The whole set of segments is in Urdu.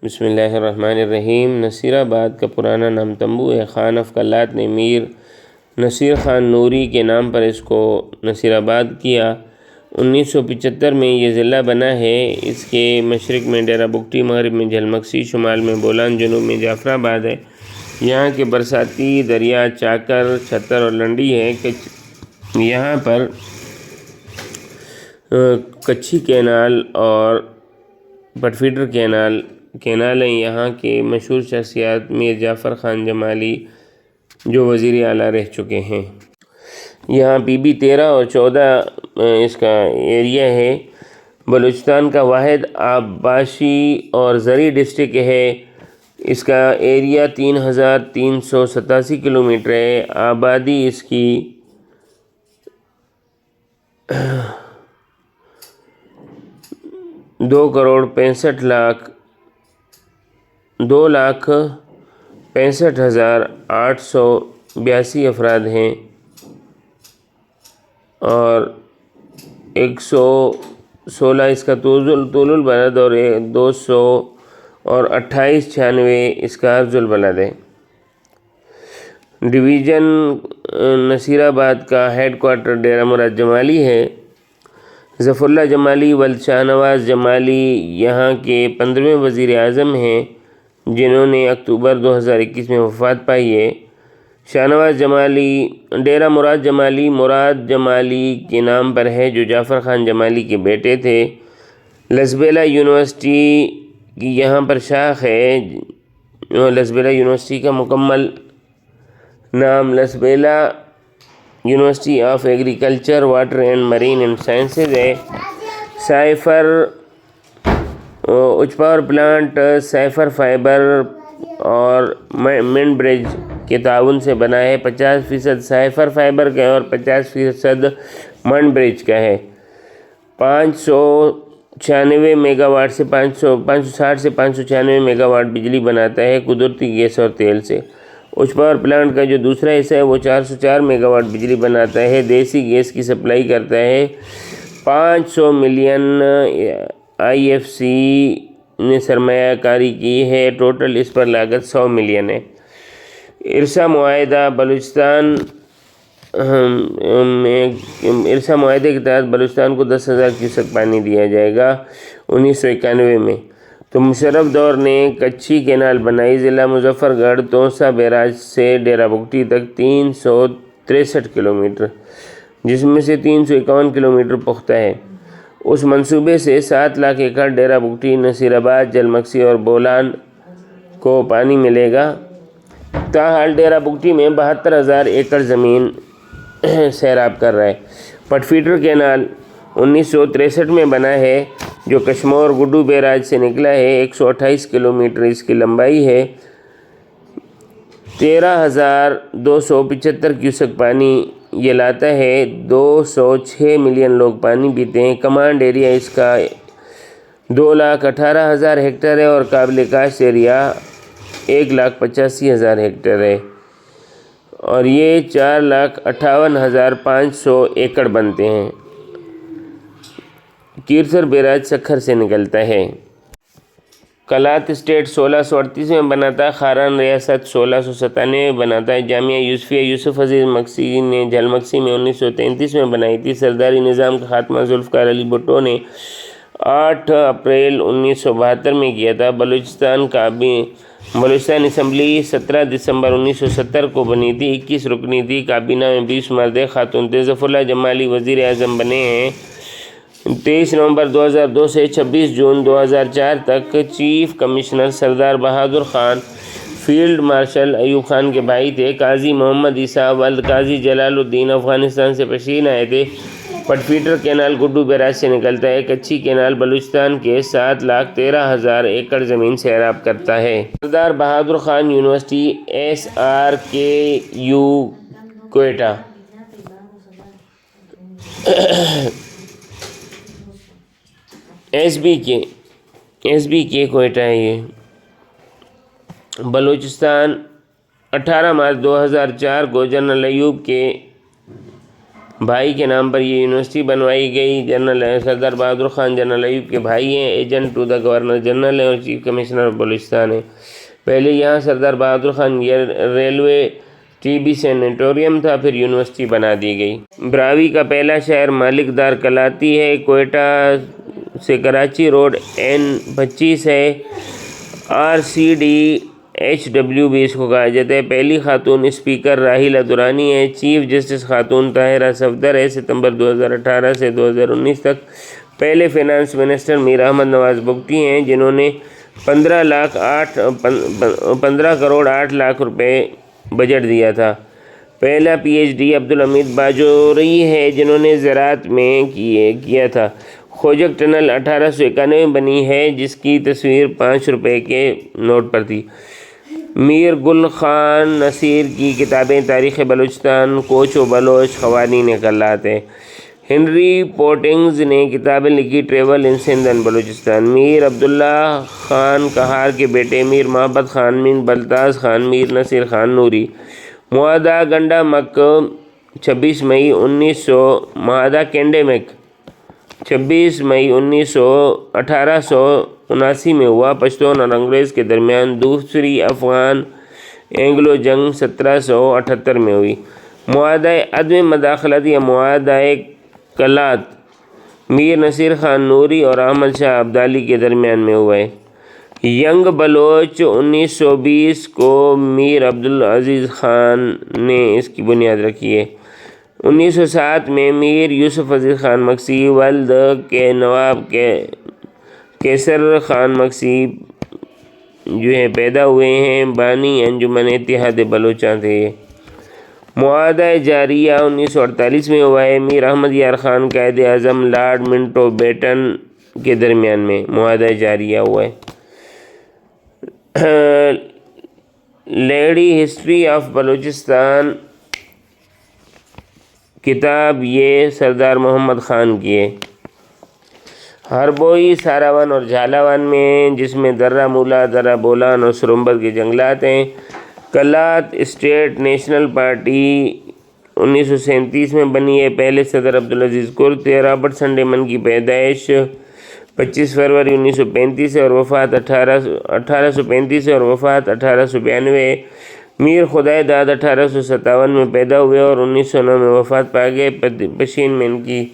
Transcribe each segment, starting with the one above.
بسم اللہ الرحمن الرحیم۔ نصیر آباد کا پرانا نام تمبو ہے۔ خان افقلات نے میر نصیر خان نوری کے نام پر اس کو نصیر آباد کیا۔ 1975 میں یہ ضلع بنا ہے۔ اس کے مشرق میں ڈیرہ بگٹی، مغرب میں جھلمکسی، شمال میں بولان، جنوب میں جعفر آباد ہے۔ یہاں کے برساتی دریا چاکر، چھتر اور لنڈی ہے۔ یہاں پر کچھی کینال اور پٹفیڈر کینال ہیں۔ یہاں کے مشہور شخصیات میر جعفر خان جمالی جو وزیر اعلیٰ رہ چکے ہیں۔ یہاں پی بی 13 اور 14 اس کا ایریا ہے۔ بلوچستان کا واحد آبپاشی اور زرعی ڈسٹرکٹ ہے۔ اس کا ایریا 3387 کلومیٹر ہے۔ آبادی اس کی 2,65,882 افراد ہیں اور 116 اس کا طول البلد اور 228 اس کا عرض البلد ہے۔ ڈویژن نصیر آباد کا ہیڈ کوارٹر ڈیرہ مراد جمالی ہے۔ ظفر اللہ جمالی ولد شاہ نواز جمالی یہاں کے 15ویں وزیر اعظم ہیں جنہوں نے اکتوبر 2021 میں وفات پائی ہے۔ شاہ نواز جمالی ڈیرہ مراد جمالی کے نام پر ہے جو جعفر خان جمالی کے بیٹے تھے۔ لسبیلا یونیورسٹی کی یہاں پر شاخ ہے۔ لسبیلا یونیورسٹی کا مکمل نام Lasbela university of agriculture, water and marine and sciences ہے۔ سائفر اچ پاور پلانٹ سائفر فائبر اور منڈ برج کے تعاون سے بنا ہے۔ 50% سائفر فائبر کا ہے اور 50% منڈ برج کا ہے۔ 596 میگا واٹ سے 560 سے 596 میگا واٹ بجلی بناتا ہے قدرتی گیس اور تیل سے۔ اچ پاور پلانٹ کا جو دوسرا حصہ ہے وہ 404 میگا واٹ بجلی بناتا ہے، دیسی گیس کی سپلائی کرتا ہے۔ 500 ملین IFC نے سرمایہ کاری کی ہے۔ ٹوٹل اس پر لاگت 100 ملین ہے۔ ارسا معاہدہ معاہدے کے تحت بلوچستان کو 10,000 کیوسک پانی دیا جائے گا 1991 میں۔ تو مشرف دور نے کچھی کینال بنائی۔ ضلع مظفر گڑھ توسا بیراج سے ڈیرہ بگٹی تک 363 کلومیٹر، جس میں سے 351 کلومیٹر پختہ ہے۔ اس منصوبے سے 7 لاکھ ایکڑ ڈیرہ بگٹی، نصیر آباد، جھلمکسی اور بولان کو پانی ملے گا۔ تاحال ڈیرہ بگٹی میں 72,000 ایکڑ زمین سیراب کر رہا ہے۔ پٹفیڈر کینال 1963 میں بنا ہے جو کشمور گڈو بیراج سے نکلا ہے۔ 128 کلومیٹر اس کی لمبائی ہے۔ 13,275 کیوسک پانی یہ لاتا ہے۔ 206 ملین لوگ پانی پیتے ہیں۔ کمانڈ ایریا اس کا 2,18,000 ہیکٹر ہے اور قابل کاشت ایریا 1,85,000 ہیکٹر ہے اور یہ 4,58,500 ایکڑ بنتے ہیں۔ کیرسر بیراج سکھر سے نکلتا ہے۔ کلات اسٹیٹ 1638 میں بنا تھا۔ خاران ریاست 1697 میں بنا تھا۔ جامعہ یوسفیہ یوسف عزیز مکسی نے جھلمکسی میں 1933 میں بنائی تھی۔ سرداری نظام کا خاتمہ ذوالفقار علی بھٹو نے 8 اپریل 1972 میں کیا تھا۔ بلوچستان اسمبلی 17 دسمبر 1970 کو بنی تھی۔ 21 رکنی تھی۔ کابینہ میں 20 مرد خاتون تھے۔ ظفر اللہ جمالی وزیر اعظم بنے ہیں۔ 23 نومبر 2002 سے 26 جون 2004 تک چیف کمشنر سردار بہادر خان فیلڈ مارشل ایوب خان کے بھائی تھے۔ قاضی محمد عیسیٰ ولد قاضی جلال الدین افغانستان سے پشین آئے تھے۔ پٹفیڈر کینال گڈو بیراج سے نکلتا ہے۔ کچھی کینال بلوچستان کے 7,13,000 ایکڑ زمین سیراب کرتا ہے۔ Sardar Bahadur Khan university SRKU Quetta SBK Quetta ہے یہ۔ بلوچستان 18 مارچ 2004 کو جنرل ایوب کے بھائی کے نام پر یہ یونیورسٹی بنوائی گئی۔ جنرل سردار بہادر خان جنرل ایوب کے بھائی ہیں، agent to the governor general ہیں اور چیف کمشنر آف بلوچستان ہیں۔ پہلے یہاں Sardar Bahadur Khan railway T B sanatorium تھا، پھر یونیورسٹی بنا دی گئی۔ براوی کا پہلا شہر مالک دار کلاتی ہے۔ کوئٹہ سے کراچی روڈ N25 ہے۔ RCDHW بھی اس کو کہا جاتا ہے۔ پہلی خاتون اسپیکر راحیلہ درانی ہے۔ چیف جسٹس خاتون طاہرہ صفدر ہے، ستمبر 2018 سے 2019 تک۔ پہلے فینانس منسٹر میر احمد نواز بگٹی ہیں، جنہوں نے 15 کروڑ 8 لاکھ روپے بجٹ دیا تھا۔ پہلا PhD عبدالحمید باجوری ہے، جنہوں نے زراعت میں کیا تھا۔ خوجک ٹنل 1891 میں بنی ہے، جس کی تصویر 5 روپے کے نوٹ پر تھی۔ میر گل خان نصیر کی کتابیں تاریخ بلوچستان، کوچ و بلوچ، قوانین کلات ہے۔ ہنری پورٹنگز نے کتابیں لکھی travel in Sindh and Balochistan. Mir Abdullah Khan Kahar کے بیٹے میر محبت خان، میر بلتاز خان، میر نصیر خان نوری۔ معاہدہ گنڈا مک 26 مئی 1879 میں ہوا۔ پشتون اور انگریز کے درمیان دوسری افغان اینگلو جنگ 1778 میں ہوئی۔ معاہدہ عدم مداخلت یا معاہدہ کلات میر نصیر خان نوری اور احمد شاہ ابدالی کے درمیان میں ہوا ہے۔ ینگ بلوچ 1920 کو میر عبدالعزیز خان نے اس کی بنیاد رکھی ہے۔ 1907 میں میر یوسف عزیز خان مکسی ولد کے نواب کیسر خان مکسی جو ہیں پیدا ہوئے ہیں۔ بانی انجمن اتحاد بلوچاں تھے۔ معاہدہ جاریہ 1948 میں ہوا ہے۔ میر احمد یار خان قائد اعظم لارڈ منٹو بیٹن کے درمیان میں معاہدہ جاریہ ہوا ہے۔ لیڈی ہسٹری آف بلوچستان کتاب یہ سردار محمد خان کی ہے۔ ہربوئی ساراون اور جھالاون میں، جس میں درہ مولا، درہ بولان اور سرمبر کے جنگلات ہیں۔ کلات اسٹیٹ نیشنل پارٹی 1937 میں بنی ہے۔ پہلے صدر عبدالعزیز کرد تھے۔ رابرٹ سنڈے من کی پیدائش 25 فروری 1935 اور وفات 1835 اور وفات 1892۔ میر خدائے داد 1857 میں پیدا ہوئے اور 1909 میں وفات پا گئے۔ پشین میں ان کی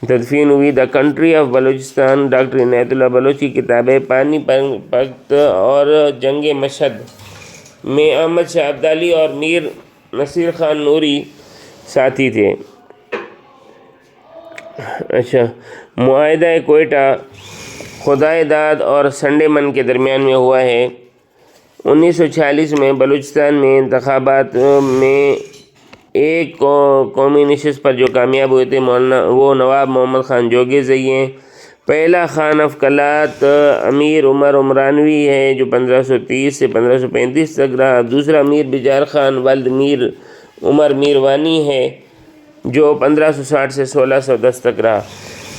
تدفین ہوئی۔ The country of Balochistan doctor عنایت اللہ بلوچ کی کتابیں پانی پت اور جنگ مشہد میں احمد شاہ ابدالی اور میر نصیر خان نوری ساتھی تھے۔ معاہدہ کوئٹہ خدائے داد اور سنڈے من کے درمیان میں ہوا ہے۔ 1946 میں بلوچستان میں انتخابات میں ایک قومی نشست پر جو کامیاب ہوئے تھے وہ نواب محمد خان جوگیزئی ہیں۔ پہلا خان آف کلات امیر عمر عمرانوی ہے، جو 1530 سے 1535 تک رہا۔ دوسرا میر بجار خان ولد میر عمر میروانی ہے، جو 1560 سے 1610 تک رہا۔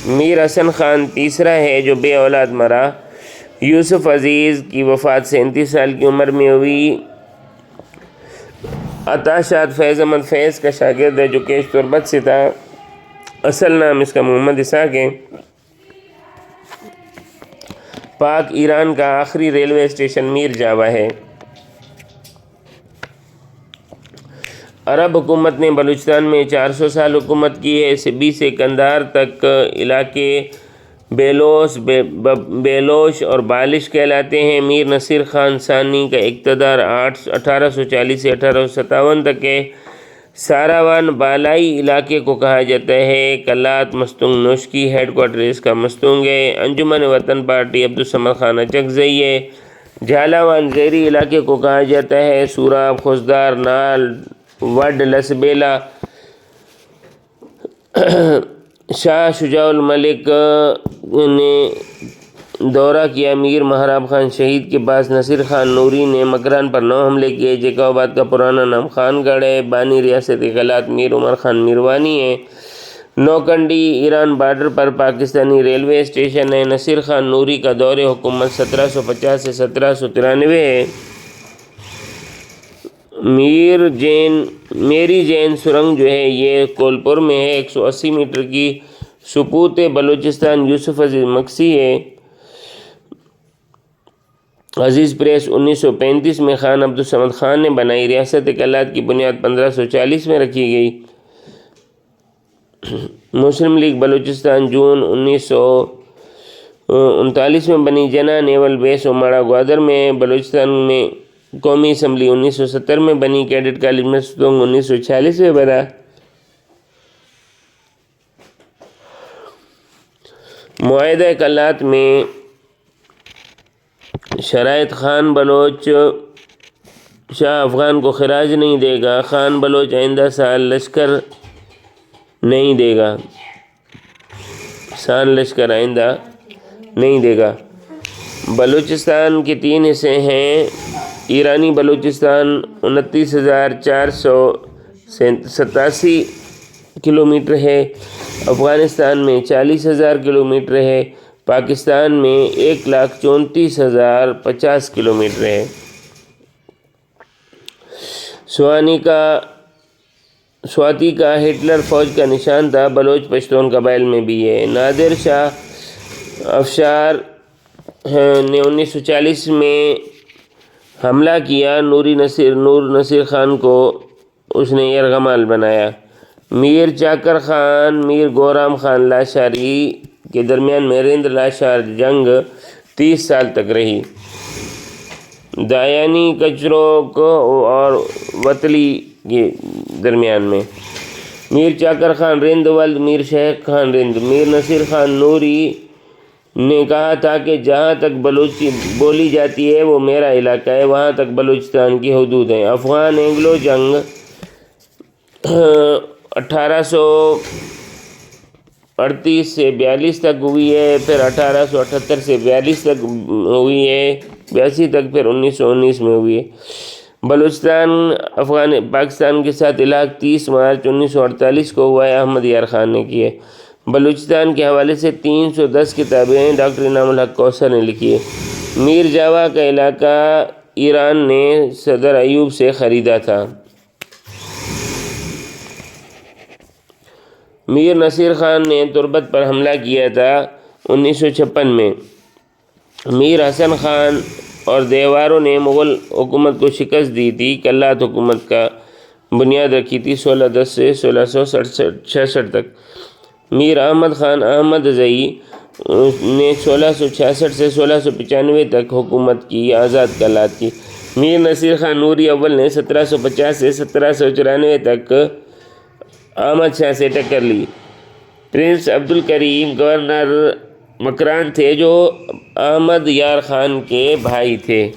میر حسن خان تیسرا ہے، جو بے اولاد مرا۔ یوسف عزیز کی وفات 37 سال کی عمر میں ہوئی۔ عطا شاد فیض احمد فیض کا شاگرد ہے، جو کیش تربت سے تھا۔ اصل نام اس کا محمد اسحاق ہے۔ پاک ایران کا آخری ریلوے اسٹیشن میر جاوا ہے۔ عرب حکومت نے بلوچستان میں 400 سال حکومت کی ہے۔ سبی سے کندھار تک علاقے بیلوش اور بالش کہلاتے ہیں۔ میر نصیر خان ثانی کا اقتدار 1840 سے 1857 تک ہے۔ ساراوان بالائی علاقے کو کہا جاتا ہے۔ کلات مستونگ نوشکی ہیڈ کوارٹر اس کا مستونگ ہے۔ انجمن وطن پارٹی عبدالصمد خان اچکزئی ہے۔ جھالاوان زیری علاقے کو کہا جاتا ہے۔ سوراب، خوزدار، نال، وڈ، لسبیلا۔ شاہ شجاع الملک نے دورہ کیا۔ میر مہراب خان شہید کے بعد نصیر خان نوری نے مکران پر 9 حملے کیے۔ جیکاباد کا پرانا نام خان گڑھ ہے۔ بانی ریاست کلات میر عمر خان میروانی ہے۔ نوکنڈی ایران بارڈر پر پاکستانی ریلوے اسٹیشن ہے۔ نصیر خان نوری کا دور حکومت 1750 سے 1793 ہے۔ میری جین سرنگ جو ہے یہ کولپور میں ہے، 180 میٹر کی سقوط بلوچستان یوسف عزیز مکسی ہے۔ عزیز پریس 1935 میں خان عبدالصمد خان نے بنائی۔ ریاست کلات کی بنیاد 1540 میں رکھی گئی۔ مسلم لیگ بلوچستان جون 1939 میں بنی۔ جنا نیول بیس اوماڑا گوادر میں۔ بلوچستان میں قومی اسمبلی 1970 میں بنی۔ کیڈٹ کالج میں ستونگ 1946 میں بنا۔ معاہدہ کلات میں شرائط: خان بلوچ شاہ افغان کو خراج نہیں دے گا۔ خان بلوچ آئندہ سال لشکر نہیں دے گا۔ لشکر آئندہ نہیں دے گا۔ بلوچستان کے 3 حصے ہیں۔ ایرانی بلوچستان 29,487 کلومیٹر ہے۔ افغانستان میں 40,000 کلومیٹر ہے۔ پاکستان میں 1,34,050 کلومیٹر ہے۔ سواتی کا ہٹلر فوج کا نشان تھا۔ بلوچ پشتون قبائل میں بھی ہے۔ نادر شاہ افشار نے 1940 میں حملہ کیا۔ نور نصیر خان کو اس نے یرغمال بنایا۔ میر چاکر خان میر گورام خان لاشاری کے درمیان میں رند لاشار جنگ 30 سال تک رہی۔ دایانی کچروک اور وتلی کے درمیان میں۔ میر چاکر خان رند ولد میر شیخ خان رند۔ میر نصیر خان نوری نے کہا تھا کہ جہاں تک بلوچی بولی جاتی ہے وہ میرا علاقہ ہے، وہاں تک بلوچستان کی حدود ہیں۔ افغان اینگلو جنگ 1838 سے 42 تک ہوئی ہے، پھر 1878 سے 42 تک ہوئی ہے، 82 تک، پھر 1919 میں ہوئی ہے۔ بلوچستان پاکستان کے ساتھ الحاق 30 مارچ 1948 کو ہوا ہے، احمد یار خان نے کی ہے۔ بلوچستان کے حوالے سے 310 کتابیں ڈاکٹر انعام الحق کوثر نے لکھی ہے۔ میر جاوا کا علاقہ ایران نے صدر ایوب سے خریدا تھا۔ میر نصیر خان نے تربت پر حملہ کیا تھا 1956 میں۔ میر حسن خان اور دیواروں نے مغل حکومت کو شکست دی تھی۔ کلات حکومت کا بنیاد رکھی تھی 1610 سے 1666 تک۔ میر احمد خان احمد زئی نے 1666 سے 1695 تک حکومت کی، آزاد کلات کی۔ میر نصیر خان نوری اول نے 1750 سے 1794 تک احمد شاہ سے ٹکر لی۔ پرنس عبدالکریم گورنر مکران تھے جو احمد یار خان کے بھائی تھے۔